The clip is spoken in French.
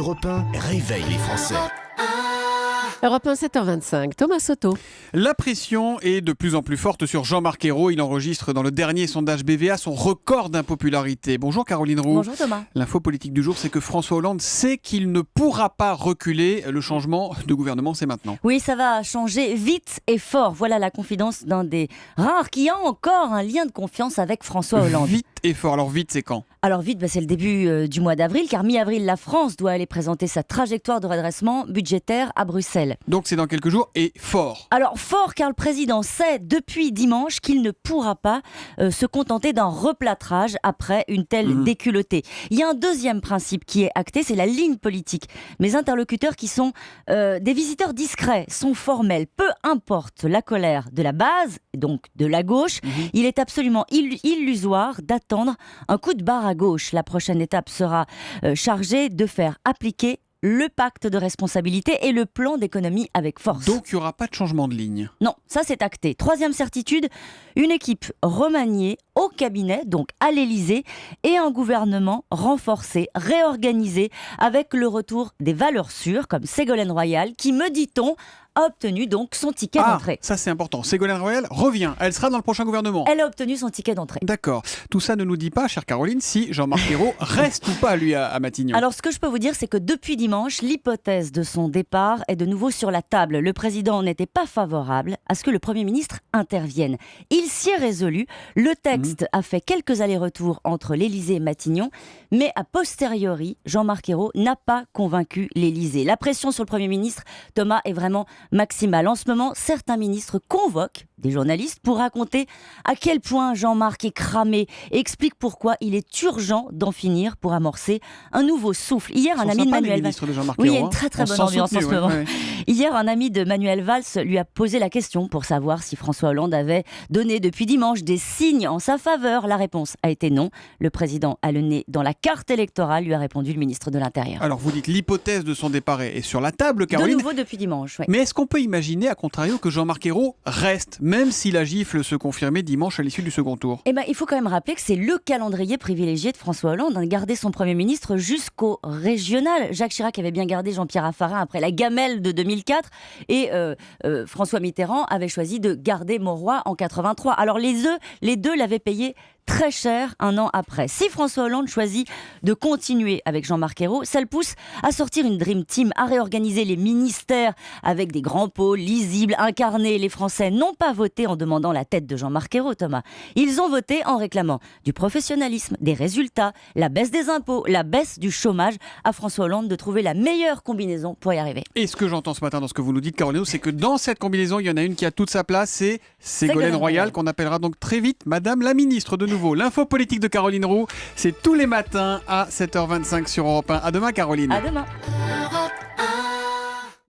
Europe 1 réveille les Français. Europe 1, 7h25, Thomas Soto. La pression est de plus en plus forte sur Jean-Marc Ayrault. Il enregistre dans le dernier sondage BVA son record d'impopularité. Bonjour Caroline Roux. Bonjour Thomas. L'info politique du jour, c'est que François Hollande sait qu'il ne pourra pas reculer. Le changement de gouvernement, c'est maintenant. Oui, ça va changer vite et fort. Voilà la confidence d'un des rares qui a encore un lien de confiance avec François Hollande. Vite et fort. Alors vite, c'est quand ? Alors vite, c'est le début du mois d'avril, car mi-avril, la France doit aller présenter sa trajectoire de redressement budgétaire à Bruxelles. Donc c'est dans quelques jours et fort. Alors fort, car le président sait depuis dimanche qu'il ne pourra pas se contenter d'un replâtrage après une telle déculottée. Il y a un deuxième principe qui est acté, c'est la ligne politique. Mes interlocuteurs qui sont des visiteurs discrets, sont formels, peu importe la colère de la base, donc de la gauche, il est absolument illusoire d'attendre un coup de barre à gauche. La prochaine étape sera chargée de faire appliquer le pacte de responsabilité et le plan d'économie avec force. Donc il n'y aura pas de changement de ligne. Non, ça c'est acté. Troisième certitude, une équipe remaniée au cabinet, donc à l'Élysée, et un gouvernement renforcé, réorganisé, avec le retour des valeurs sûres, comme Ségolène Royal, qui, me dit-on, a obtenu donc son ticket d'entrée. Ça c'est important. Ségolène Royal revient. Elle sera dans le prochain gouvernement. Elle a obtenu son ticket d'entrée. D'accord. Tout ça ne nous dit pas, chère Caroline, si Jean-Marc Ayrault reste ou pas, lui, à Matignon. Alors, ce que je peux vous dire, c'est que depuis dimanche, l'hypothèse de son départ est de nouveau sur la table. Le président n'était pas favorable à ce que le Premier ministre intervienne. Il s'y est résolu. Le texte a fait quelques allers-retours entre l'Élysée et Matignon, mais a posteriori, Jean-Marc Ayrault n'a pas convaincu l'Élysée. La pression sur le Premier ministre, Thomas, est vraiment maximale. En ce moment, certains ministres convoquent des journalistes pour raconter à quel point Jean-Marc est cramé et explique pourquoi il est urgent d'en finir pour amorcer un nouveau souffle. Hier, un ami de Manuel Valls. Oui, il y a une très bonne ambiance en ce moment. Hier, un ami de Manuel Valls lui a posé la question pour savoir si François Hollande avait donné depuis dimanche des signes en sa faveur. La réponse a été non. Le président a le nez dans la carte électorale, lui a répondu le ministre de l'Intérieur. Alors vous dites l'hypothèse de son départ est sur la table, Caroline. De nouveau depuis dimanche, oui. Mais est-ce qu'on peut imaginer, à contrario, que Jean-Marc Ayrault reste, même si la gifle se confirmait dimanche à l'issue du second tour ? Eh ben, il faut quand même rappeler que c'est le calendrier privilégié de François Hollande, garder son Premier ministre jusqu'au régional. Jacques Chirac avait bien gardé Jean-Pierre Raffarin après la gamelle de 2004 et François Mitterrand avait choisi de garder Mauroy en 83. Alors les deux l'avaient payé très cher un an après. Si François Hollande choisit de continuer avec Jean-Marc Ayrault, ça le pousse à sortir une Dream Team, à réorganiser les ministères avec des grands pôles lisibles, incarnés. Les Français n'ont pas voté en demandant la tête de Jean-Marc Ayrault, Thomas. Ils ont voté en réclamant du professionnalisme, des résultats, la baisse des impôts, la baisse du chômage. À François Hollande de trouver la meilleure combinaison pour y arriver. Et ce que j'entends ce matin dans ce que vous nous dites, Caroline, c'est que dans cette combinaison, il y en a une qui a toute sa place, c'est Ségolène Royal, qu'on appellera donc très vite Madame la Ministre de nouveau. L'info politique de Caroline Roux, c'est tous les matins à 7h25 sur Europe 1. À demain, Caroline. À demain.